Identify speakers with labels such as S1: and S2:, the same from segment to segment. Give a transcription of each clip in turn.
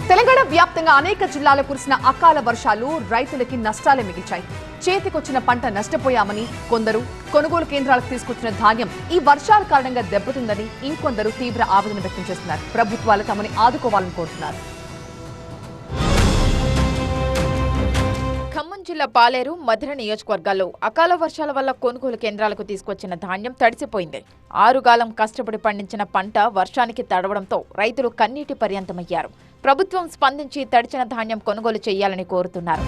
S1: తెలంగాణ వ్యాప్తంగా అనేక జిల్లాల్లో కురిసిన అకాల వర్షాలు రైతులకి నష్టాలే మిగిల్చాయి. చేతికొచ్చిన పంట నష్టపోయామని కొందరు, కొనుగోలు కేంద్రాలకు తీసుకొచ్చిన ధాన్యం ఈ వర్షాల కారణంగా దెబ్బతిందని ఇంకొందరు తీవ్ర ఆవేదన వ్యక్తం చేస్తున్నారు. ప్రభుత్వాలు తమని ఆదుకోవాలని కోరుతున్నారు.
S2: ఖమ్మం జిల్లా పాలేరు, మధిర నియోజకవర్గాల్లో అకాల వర్షాల వల్ల కొనుగోలు కేంద్రాలకు తీసుకొచ్చిన ధాన్యం తడిసిపోయింది. ఆరుగాలం కష్టపడి పండించిన పంట వర్షానికి తడవడంతో రైతులు కన్నీటి పర్యంతమయ్యారు. ప్రభుత్వం స్పందించి తడిచిన ధాన్యం కొనుగోలు చేయాలని కోరుతున్నారు.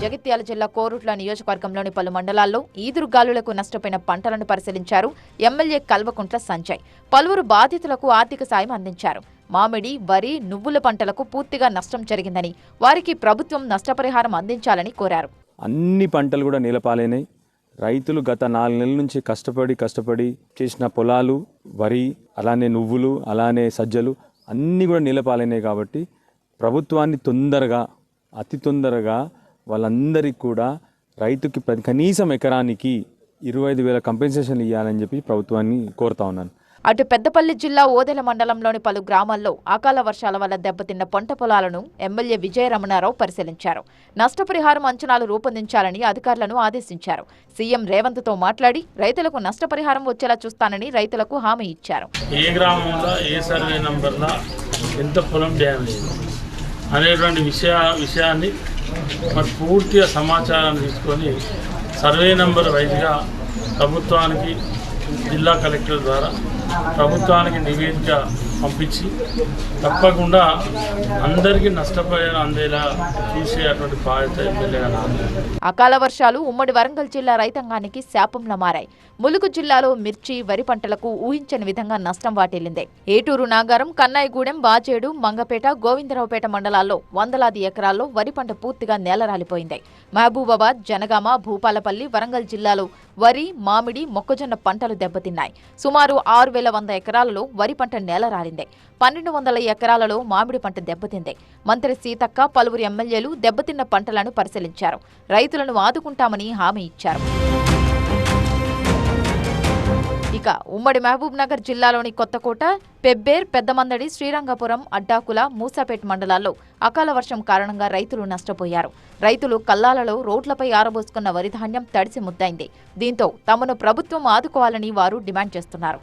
S2: జగిత్యాల జిల్లా కోరుట్ల నియోజకవర్గంలోని పలు మండలాల్లో ఈదురుగాలులకు నష్టపోయిన పంటలను పరిశీలించారు ఎమ్మెల్యే కల్వకుంట్ల సంజయ్. పలువురు బాధితులకు ఆర్థిక సాయం అందించారు. మామిడి, వరి, నువ్వుల పంటలకు పూర్తిగా నష్టం జరిగిందని, వారికి ప్రభుత్వం నష్టపరిహారం అందించాలని కోరారు.
S3: అన్ని పంటలు కూడా నీలపాలైనాయి. రైతులు గత 4 నెలల నుంచి కష్టపడి చేసిన పొలాలు, వరి, అలానే నువ్వులు, అలానే సజ్జలు అన్నీ కూడా నీలపాలైనాయి. కాబట్టి ప్రభుత్వాన్ని అతి తొందరగా వాళ్ళందరికీ కూడా రైతుకి కనీసం ఎకరానికి 25,000 కంపెన్సేషన్ ఇవ్వాలని చెప్పి ప్రభుత్వాన్ని కోరుతా ఉన్నాను.
S2: అటు పెద్దపల్లి జిల్లా ఓదెల మండలంలోని పలు గ్రామాల్లో అకాల వర్షాల వల్ల దెబ్బతిన్న పంట పొలాలను ఎమ్మెల్యే విజయరమణారావు పరిశీలించారు. నష్టపరిహారం అంచనాలు రూపొందించాలని అధికారులను ఆదేశించారు. సీఎం రేవంత్తో మాట్లాడి రైతులకు నష్టపరిహారం వచ్చేలా చూస్తానని రైతులకు హామీ ఇచ్చారు.
S4: ఏ గ్రామంలో ఏ సర్వే నంబర్లో ఎంత పొలం డ్యామేజ్ అనేటువంటి విషయాన్ని మరి పూర్తిగా సమాచారాన్ని తీసుకొని సర్వే నంబర్ వైజ్గా ప్రభుత్వానికి, జిల్లా కలెక్టర్ ద్వారా ప్రభుత్వానికి నివేదిక పంపించి తప్పకుండా అందరికీ నష్టపరిహారం అందేలా చూసేటువంటి బాధ్యత ఎమ్మెల్యేగా.
S2: అకాల వర్షాలు ఉమ్మడి వరంగల్ జిల్లా రైతాంగానికి శాపంలా మారాయి. ములుగు జిల్లాలో మిర్చి, వరి పంటలకు ఊహించని విధంగా నష్టం వాటిల్లింది. ఏటూరు, నాగారం, కన్నాయిగూడెం, బాచేడు, మంగపేట, గోవిందరావుపేట మండలాల్లో వందలాది ఎకరాల్లో వరి పంట పూర్తిగా నేలరాలిపోయింది. మహబూబాబాద్, జనగామ, భూపాలపల్లి, వరంగల్ జిల్లాలో వరి, మామిడి, మొక్కజొన్న పంటలు దెబ్బతిన్నాయి. సుమారు 6,100 ఎకరాలలో వరి పంట నేలరాలింది. 1,200 ఎకరాలలో మామిడి పంట దెబ్బతింది. మంత్రి సీతక్క, పలువురు ఎమ్మెల్యేలు దెబ్బతిన్న పంటలను పరిశీలించారు. రైతులను ఆదుకుంటామని హామీ ఇచ్చారు. ఇక ఉమ్మడి మహబూబ్ నగర్ జిల్లాలోని కొత్తకోట, పెబ్బేర్, పెద్దమందడి, శ్రీరంగపురం, అడ్డాకుల, మూసాపేట్ మండలాల్లో అకాల వర్షం కారణంగా రైతులు నష్టపోయారు. రైతులు కల్లాలలో రోడ్లపై ఆరబోసుకున్న వరి ధాన్యం తడిసి ముద్దైంది. దీంతో తమను ప్రభుత్వం ఆదుకోవాలని వారు డిమాండ్ చేస్తున్నారు.